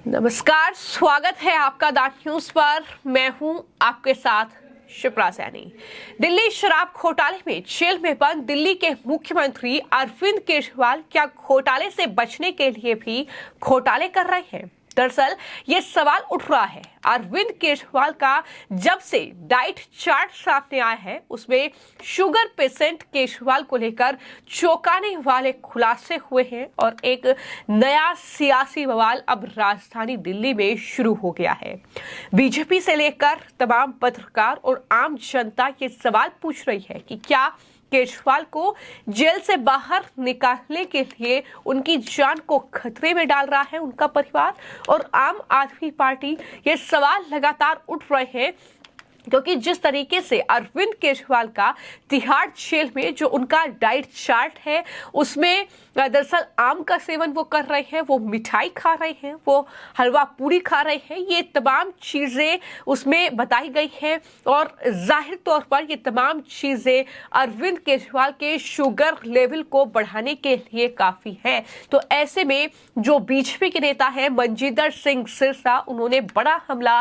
नमस्कार, स्वागत है आपका द न्यूज पर। मैं हूं आपके साथ शिप्रा सैनी। दिल्ली शराब घोटाले में जेल में बंद दिल्ली के मुख्यमंत्री अरविंद केजरीवाल क्या घोटाले से बचने के लिए भी घोटाले कर रहे हैं? दरअसल ये सवाल उठ रहा है अरविंद केजरीवाल का जब से डाइट चार्ट सामने आया है, उसमें शुगर पेशेंट केजरीवाल को लेकर चौंकाने वाले खुलासे हुए हैं और एक नया सियासी बवाल अब राजधानी दिल्ली में शुरू हो गया है। बीजेपी से लेकर तमाम पत्रकार और आम जनता ये सवाल पूछ रही है कि क्या केजरीवाल को जेल से बाहर निकालने के लिए उनकी जान को खतरे में डाल रहा है उनका परिवार और आम आदमी पार्टी। ये सवाल लगातार उठ रहे हैं क्योंकि जिस तरीके से अरविंद केजरीवाल का तिहाड़ जेल में जो उनका डाइट चार्ट है, उसमें दरअसल आम का सेवन वो कर रहे हैं, वो मिठाई खा रहे हैं, वो हलवा पूरी खा रहे हैं, ये तमाम चीजें उसमें बताई गई हैं और जाहिर तौर पर ये तमाम चीजें अरविंद केजरीवाल के शुगर लेवल को बढ़ाने के लिए काफी है। तो ऐसे में जो बीजेपी के नेता हैं मनजिंदर सिंह सिरसा, उन्होंने बड़ा हमला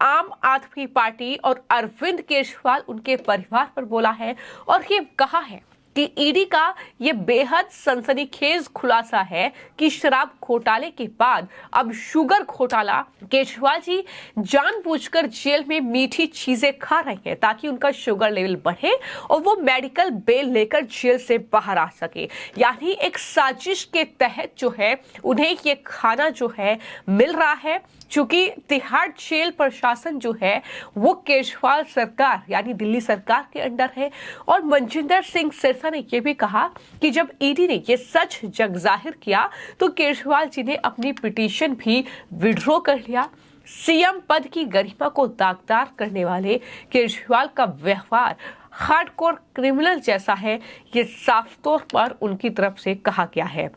आम आदमी पार्टी और अरविंद केजरीवाल उनके परिवार पर बोला है और ये कहा है कि ईडी का ये बेहद सनसनीखेज खुलासा है कि शराब घोटाले के बाद अब शुगर घोटाला, केजरीवाल जी जानबूझकर जेल में मीठी चीजें खा रहे हैं ताकि उनका शुगर लेवल बढ़े और वो मेडिकल बेल लेकर जेल से बाहर आ सके। यानी एक साजिश के तहत जो है उन्हें ये खाना जो है मिल रहा है। चूंकि तिहाड़ जेल प्रशासन जो है वो केजरीवाल सरकार यानी दिल्ली सरकार के अंडर है और मनजिंदर सिंह सिरसा ने यह भी कहा कि जब ईडी ने यह सच जग जाहिर किया तो केजरीवाल जी ने अपनी पिटीशन भी विड्रॉ कर लिया। सीएम पद की गरिमा को दागदार करने वाले केजरीवाल का व्यवहार हार्डकोर क्रिमिनल जैसा है, ये साफ तौर पर उनकी तरफ से कहा गया है।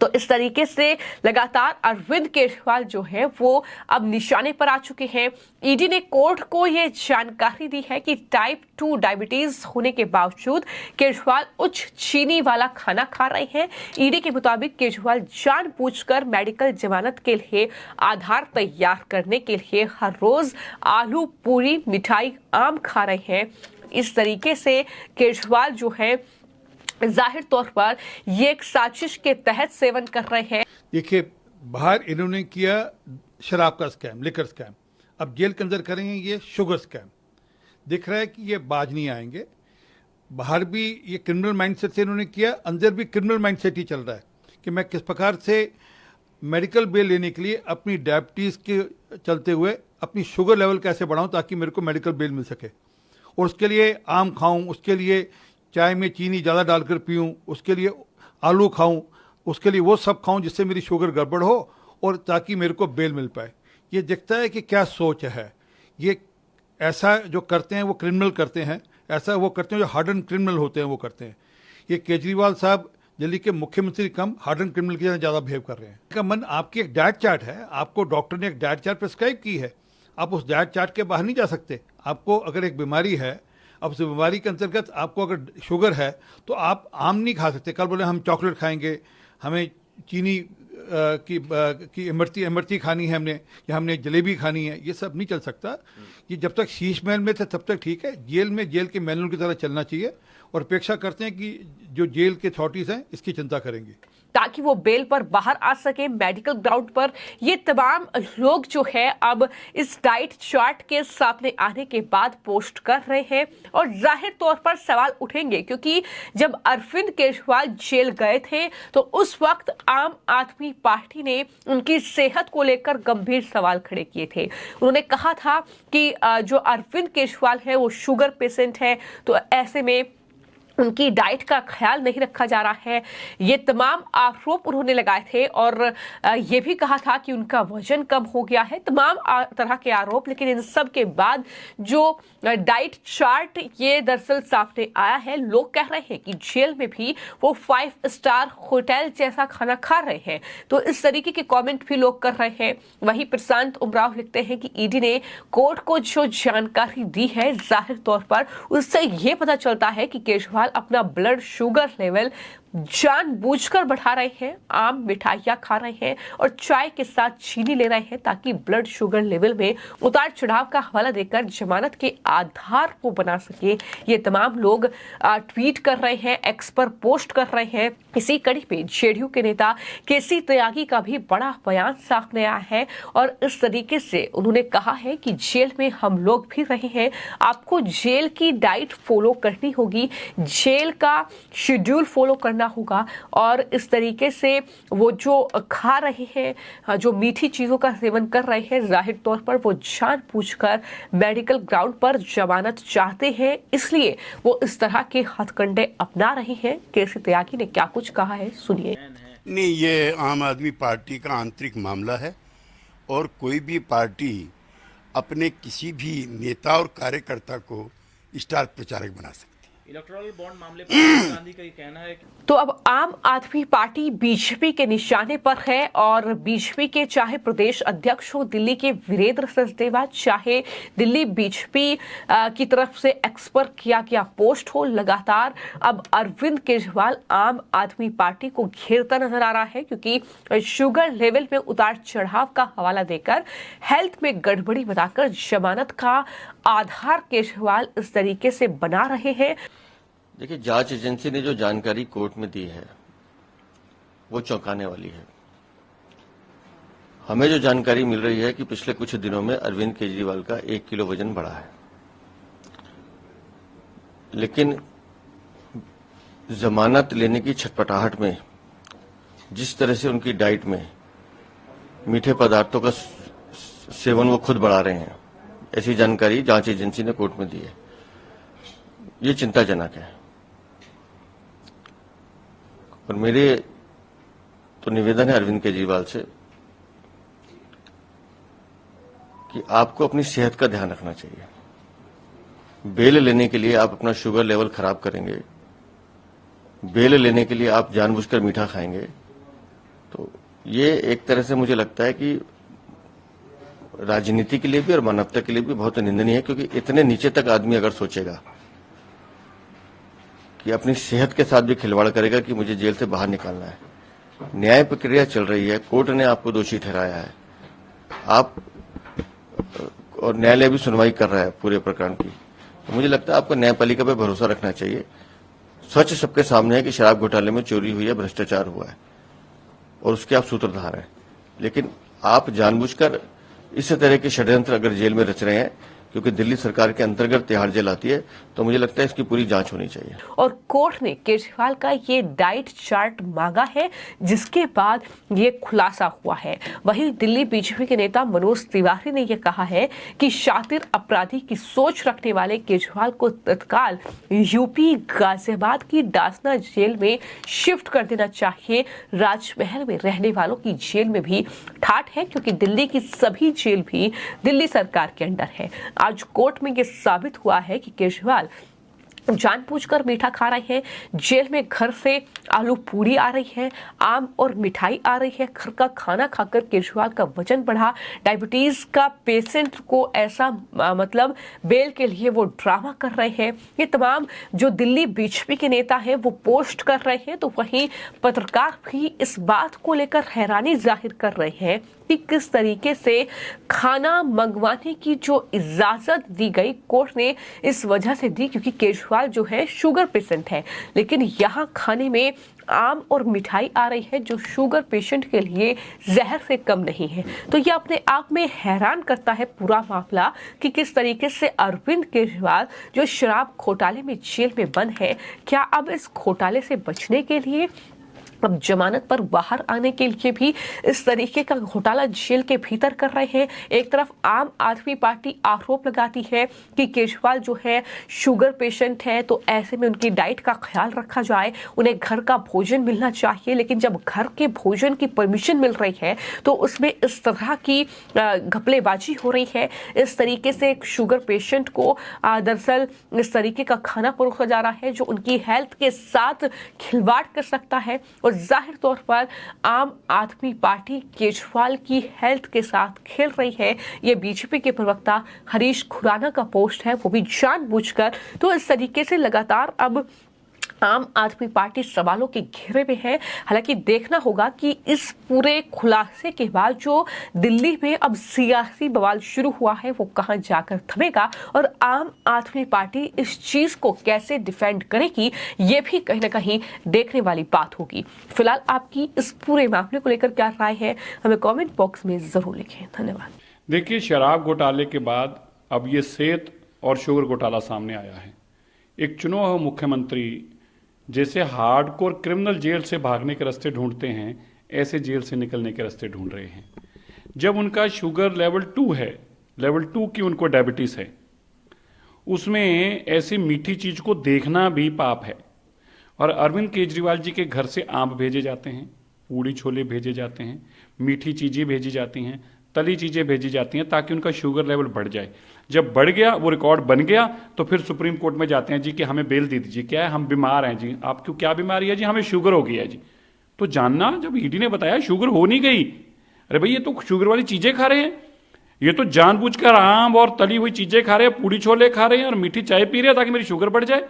तो इस तरीके से लगातार अरविंद केजरीवाल जो है वो अब निशाने पर आ चुके हैं। ईडी ने कोर्ट को यह जानकारी दी है कि टाइप 2 डायबिटीज होने के बावजूद केजरीवाल उच्च चीनी वाला खाना खा रहे हैं। ईडी के मुताबिक केजरीवाल जानबूझकर मेडिकल जमानत के लिए आधार तैयार करने के लिए हर रोज आलू पूरी, मिठाई, आम खा रहे हैं। इस तरीके से केजरीवाल जो है जाहिर तौर पर ये एक साजिश के तहत सेवन कर रहे हैं। देखिए, बाहर इन्होंने किया शराब का स्कैम, लिकर स्कैम, अब जेल के अंदर करेंगे ये शुगर स्कैम। दिख रहा है कि ये बाज नहीं आएंगे। बाहर भी ये क्रिमिनल माइंडसेट से इन्होंने किया, अंदर भी क्रिमिनल माइंडसेट ही चल रहा है कि मैं किस प्रकार से मेडिकल बेल लेने के लिए अपनी डायबिटीज़ के चलते हुए अपनी शुगर लेवल कैसे बढ़ाऊँ ताकि मेरे को मेडिकल बेल मिल सके, और उसके लिए आम खाऊँ, उसके लिए चाय में चीनी ज़्यादा डालकर पीऊँ, उसके लिए आलू खाऊं, उसके लिए वो सब खाऊं जिससे मेरी शुगर गड़बड़ हो और ताकि मेरे को बेल मिल पाए। ये दिखता है कि क्या सोच है। ये ऐसा जो करते हैं वो क्रिमिनल करते हैं, ऐसा वो करते हैं जो हार्डन क्रिमिनल होते हैं वो करते हैं। ये केजरीवाल साहब दिल्ली के मुख्यमंत्री कम हार्डन क्रिमिनल की ज़्यादा बिहेव कर रहे हैं। का मन, आपकी एक डाइट चार्ट है, आपको डॉक्टर ने एक डाइट चार्ट प्रिस्क्राइब की है, आप उस डाइट चार्ट के बाहर नहीं जा सकते। आपको अगर एक बीमारी है, अब उस बीमारी के अंतर्गत आपको अगर शुगर है तो आप आम नहीं खा सकते। कल बोले हम चॉकलेट खाएंगे, हमें चीनी की इमरती खानी है हमने, या हमने जलेबी खानी है, ये सब नहीं चल सकता। ये जब तक शीश महल में थे तब तक ठीक है, जेल में जेल के मैनुअल की तरह चलना चाहिए और अपेक्षा करते हैं कि जो जेल के अथॉरिटीज़ हैं इसकी चिंता करेंगी ताकि वो बेल पर बाहर आ सके मेडिकल ग्राउंड पर। ये तमाम लोग जो है अब इस डाइट चार्ट के सामने आने के बाद पोस्ट कर रहे हैं और जाहिर तौर पर सवाल उठेंगे क्योंकि जब अरविंद केजरीवाल जेल गए थे तो उस वक्त आम आदमी पार्टी ने उनकी सेहत को लेकर गंभीर सवाल खड़े किए थे। उन्होंने कहा था कि जो अरविंद केजरीवाल है वो शुगर पेशेंट है, तो ऐसे में उनकी डाइट का ख्याल नहीं रखा जा रहा है। ये तमाम आरोप उन्होंने लगाए थे और ये भी कहा था कि उनका वजन कम हो गया है, तमाम तरह के आरोप। लेकिन इन सब के बाद जो डाइट चार्ट ये दरअसल सामने आया है, लोग कह रहे हैं कि जेल में भी वो 5 स्टार होटल जैसा खाना खा रहे हैं। तो इस तरीके के कमेंट भी लोग कर रहे हैं। वहीं प्रशांत उमराव लिखते हैं कि ईडी ने कोर्ट को जो जानकारी दी है, जाहिर तौर पर उससे ये पता चलता है कि केजरीवाल अपना ब्लड शुगर लेवल जानबूझकर बढ़ा रहे हैं, आम मिठाइयां खा रहे हैं और चाय के साथ चीनी ले रहे हैं ताकि ब्लड शुगर लेवल में उतार चढ़ाव का हवाला देकर जमानत के आधार को बना सके। ये तमाम लोग ट्वीट कर रहे हैं, एक्स पर पोस्ट कर रहे हैं। इसी कड़ी पे जेडीयू के नेता केसी त्यागी का भी बड़ा बयान सामने आया है और इस तरीके से उन्होंने कहा है कि जेल में हम लोग भी रहे हैं, आपको जेल की डाइट फॉलो करनी होगी, जेल का शेड्यूल फॉलो करना होगा और इस तरीके से वो जो खा रहे हैं, जो मीठी चीजों का सेवन कर रहे हैं, जाहिर तौर पर वो जानबूझकर मेडिकल ग्राउंड पर जमानत चाहते हैं, इसलिए वो इस तरह के हथकंडे अपना रहे हैं। केसी त्यागी ने क्या कुछ कहा है, सुनिए। नहीं, ये आम आदमी पार्टी का आंतरिक मामला है और कोई भी पार्टी अपने किसी भी नेता और कार्यकर्ता को स्टार प्रचारक बना सकती है। इलेक्टोरल बॉन्ड मामले पर राहुल गांधी का ये कहना है तो अब आम आदमी पार्टी बीजेपी के निशाने पर है और बीजेपी के चाहे प्रदेश अध्यक्ष हो दिल्ली के वीरेंद्र सचदेवा, चाहे दिल्ली बीजेपी की तरफ से एक्स पर किया गया पोस्ट हो, लगातार अब अरविंद केजरीवाल आम आदमी पार्टी को घेरता नजर आ रहा है क्योंकि शुगर लेवल में उतार चढ़ाव का हवाला देकर हेल्थ में गड़बड़ी बताकर जमानत का आधार केजरीवाल इस तरीके से बना रहे हैं। देखिए, जांच एजेंसी ने जो जानकारी कोर्ट में दी है वो चौंकाने वाली है। हमें जो जानकारी मिल रही है कि पिछले कुछ दिनों में अरविंद केजरीवाल का 1 किलो वजन बढ़ा है, लेकिन जमानत लेने की छटपटाहट में जिस तरह से उनकी डाइट में मीठे पदार्थों का सेवन वो खुद बढ़ा रहे हैं, ऐसी जानकारी जांच एजेंसी ने कोर्ट में दी है। ये चिंताजनक है और मेरे तो निवेदन है अरविंद केजरीवाल से कि आपको अपनी सेहत का ध्यान रखना चाहिए। बेल लेने के लिए आप अपना शुगर लेवल खराब करेंगे, बेल लेने के लिए आप जानबूझकर मीठा खाएंगे, तो ये एक तरह से मुझे लगता है कि राजनीति के लिए भी और मानवता के लिए भी बहुत निंदनीय है, क्योंकि इतने नीचे तक आदमी अगर सोचेगा कि अपनी सेहत के साथ भी खिलवाड़ करेगा कि मुझे जेल से बाहर निकालना है। न्याय प्रक्रिया चल रही है, कोर्ट ने आपको दोषी ठहराया है, आप और न्यायालय भी सुनवाई कर रहा है पूरे प्रकरण की, तो मुझे लगता है आपको न्यायपालिका पर भरोसा रखना चाहिए। सच सबके सामने है कि शराब घोटाले में चोरी हुई है, भ्रष्टाचार हुआ है और उसके आप सूत्रधार हैं, लेकिन आप जानबूझकर इस तरह के षड्यंत्र अगर जेल में रच रहे हैं, क्योंकि दिल्ली सरकार के अंतर्गत तिहाड़ जेल आती है, तो मुझे लगता है इसकी पूरी जांच होनी चाहिए। और कोर्ट ने केजरीवाल का ये डाइट चार्ट मांगा है, जिसके बाद ये खुलासा हुआ है। वहीं दिल्ली बीजेपी के नेता मनोज तिवारी ने यह कहा है कि शातिर अपराधी की सोच रखने वाले केजरीवाल को तत्काल यूपी गाजियाबाद की डासना जेल में शिफ्ट कर देना चाहिए। राजमहल में रहने वालों की जेल में भी ठाठ है, क्योंकि दिल्ली की सभी जेल भी दिल्ली सरकार के अंडर है। आज कोर्ट में यह साबित हुआ है कि केजरीवाल जानबूझकर मीठा खा रहे हैं, जेल में घर से आलू पूरी आ रही है, आम और मिठाई आ रही है, घर का खाना खाकर केजरीवाल का वजन बढ़ा। डायबिटीज का पेशेंट को ऐसा मतलब बेल के लिए वो ड्रामा कर रहे हैं। ये तमाम जो दिल्ली बीजेपी के नेता हैं वो पोस्ट कर रहे हैं, तो वहीं पत्रकार भी इस बात को लेकर हैरानी जाहिर कर रहे हैं कि किस तरीके से खाना मंगवाने की जो इजाजत दी गई कोर्ट ने इस वजह से दी क्योंकि केजरीवाल जो है शुगर पेशेंट है, लेकिन यहाँ खाने में आम और मिठाई आ रही है जो शुगर पेशेंट के लिए जहर से कम नहीं है। तो ये अपने आप में हैरान करता है पूरा मामला कि किस तरीके से अरविंद केजरीवाल जो शराब घोटाले में जेल में बंद है, क्या अब इस घोटाले से बचने के लिए अब जमानत पर बाहर आने के लिए भी इस तरीके का घोटाला जेल के भीतर कर रहे हैं। एक तरफ आम आदमी पार्टी आरोप लगाती है कि केजरीवाल जो है शुगर पेशेंट है, तो ऐसे में उनकी डाइट का ख्याल रखा जाए, उन्हें घर का भोजन मिलना चाहिए, लेकिन जब घर के भोजन की परमिशन मिल रही है तो उसमें इस तरह की घपलेबाजी हो रही है। इस तरीके से एक शुगर पेशेंट को दरअसल इस तरीके का खाना परोसा जा रहा है जो उनकी हेल्थ के साथ खिलवाड़ कर सकता है और जाहिर तौर पर आम आदमी पार्टी केजरीवाल की हेल्थ के साथ खेल रही है। ये बीजेपी के प्रवक्ता हरीश खुराना का पोस्ट है, वो भी जानबूझकर। तो इस तरीके से लगातार अब आम आदमी पार्टी सवालों के घेरे में है। हालांकि देखना होगा कि इस पूरे खुलासे के बाद जो दिल्ली में अब सियासी बवाल शुरू हुआ है वो कहां जाकर थमेगा और आम आदमी पार्टी इस चीज को कैसे डिफेंड करेगी, ये भी कहीं ना कहीं देखने वाली बात होगी। फिलहाल आपकी इस पूरे मामले को लेकर क्या राय है, हमें कमेंट बॉक्स में जरूर लिखें। धन्यवाद। देखिए, शराब घोटाले के बाद अब ये सेहत और शुगर घोटाला सामने आया है। एक चुना हुआ मुख्यमंत्री जैसे हार्डकोर क्रिमिनल जेल से भागने के रास्ते ढूंढते हैं, ऐसे जेल से निकलने के रास्ते ढूंढ रहे हैं। जब उनका शुगर लेवल 2 है, लेवल 2 की उनको डायबिटीज है, उसमें ऐसी मीठी चीज को देखना भी पाप है। और अरविंद केजरीवाल जी के घर से आम भेजे जाते हैं, पूड़ी छोले भेजे जाते हैं, मीठी चीजें भेजी जाती हैं, तली चीजें भेजी जाती हैं ताकि उनका शुगर लेवल बढ़ जाए। जब बढ़ गया, वो रिकॉर्ड बन गया, तो फिर सुप्रीम कोर्ट में जाते हैं जी कि हमें बेल दे दीजिए। क्या है, हम बीमार हैं जी। आपको क्या बीमारी है जी? हमें शुगर हो गई है जी। तो जानना, जब ईडी ने बताया शुगर हो नहीं गई, अरे भाई ये तो शुगर वाली चीजें खा रहे हैं, ये तो जानबूझकर आम और तली हुई चीजें खा रहे हैं, पूड़ी छोले खा रहे हैं और मीठी चाय पी रहे हैं ताकि मेरी शुगर बढ़ जाए।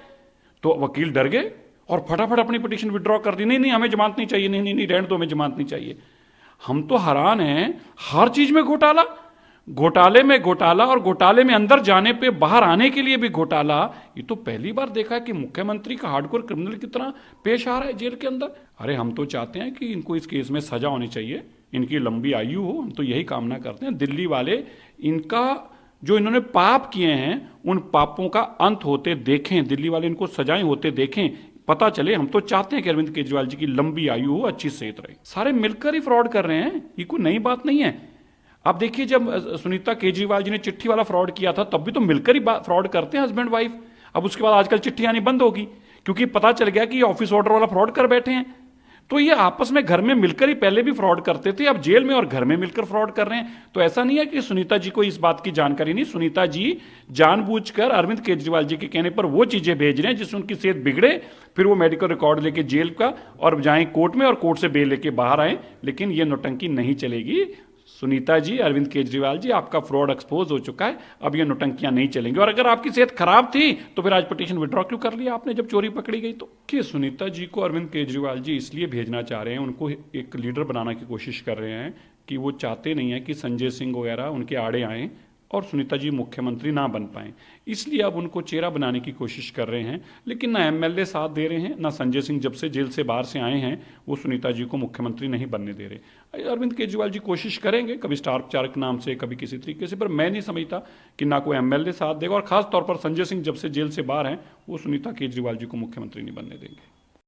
तो वकील डर गए और फटाफट अपनी पिटीशन विड्रॉ कर दी। नहीं नहीं, हमें जमानत नहीं चाहिए, नहीं नहीं नहीं, रहने दो, हमें जमानत नहीं चाहिए। हम तो हैरान हैं, हर चीज में घोटाला, घोटाले में घोटाला और घोटाले में अंदर जाने पे बाहर आने के लिए भी घोटाला। ये तो पहली बार देखा है कि मुख्यमंत्री का हार्डकोर क्रिमिनल की तरह पेश आ रहा है जेल के अंदर। अरे हम तो चाहते हैं कि इनको इस केस में सजा होनी चाहिए, इनकी लंबी आयु हो, हम तो यही कामना करते हैं। दिल्ली वाले इनका जो इन्होंने पाप किए हैं, उन पापों का अंत होते देखें, दिल्ली वाले इनको सजाएं होते देखें, पता चले। हम तो चाहते हैं कि अरविंद केजरीवाल जी की लंबी आयु हो, अच्छी सेहत रहे। सारे मिलकर ही फ्रॉड कर रहे हैं, ये कोई नई बात नहीं है। आप देखिए, जब सुनीता केजरीवाल जी ने चिट्ठी वाला फ्रॉड किया था, तब भी तो मिलकर ही फ्रॉड करते हैं हस्बैंड वाइफ। अब उसके बाद आजकल चिट्ठी आनी बंद होगी क्योंकि पता चल गया कि ये ऑफिस ऑर्डर वाला फ्रॉड कर बैठे हैं। तो ये आपस में घर में मिलकर ही पहले भी फ्रॉड करते थे, अब जेल में और घर में मिलकर फ्रॉड कर रहे हैं। तो ऐसा नहीं है कि सुनीता जी को इस बात की जानकारी नहीं। सुनीता जी जानबूझकर अरविंद केजरीवाल जी के कहने पर वो चीजें भेज रहे हैं जिससे उनकी सेहत बिगड़े, फिर वो मेडिकल रिकॉर्ड लेके जेल का और जाएं कोर्ट में और कोर्ट से बेल लेके बाहर आए। लेकिन ये नौटंकी नहीं चलेगी। सुनीता जी, अरविंद केजरीवाल जी, आपका फ्रॉड एक्सपोज हो चुका है, अब ये नौटंकियां नहीं चलेंगी। और अगर आपकी सेहत खराब थी तो फिर आज पिटीशन विड्रॉ क्यों कर लिया आपने जब चोरी पकड़ी गई? तो कि सुनीता जी को अरविंद केजरीवाल जी इसलिए भेजना चाह रहे हैं, उनको एक लीडर बनाने की कोशिश कर रहे हैं कि वो चाहते नहीं है कि संजय सिंह वगैरह उनके आड़े आए और सुनीता जी मुख्यमंत्री ना बन पाए, इसलिए अब उनको चेहरा बनाने की कोशिश कर रहे हैं। लेकिन ना एमएलए साथ दे रहे हैं, ना संजय सिंह जब से जेल से बाहर से आए हैं वो सुनीता जी को मुख्यमंत्री नहीं बनने दे रहे। अरविंद केजरीवाल जी कोशिश करेंगे कभी स्टार प्रचारक नाम से, कभी किसी तरीके से, पर मैं नहीं समझता कि ना कोई एमएलए साथ देगा। और खास तौर पर संजय सिंह जब से जेल से बाहर हैं वो सुनीता केजरीवाल जी को मुख्यमंत्री नहीं बनने देंगे।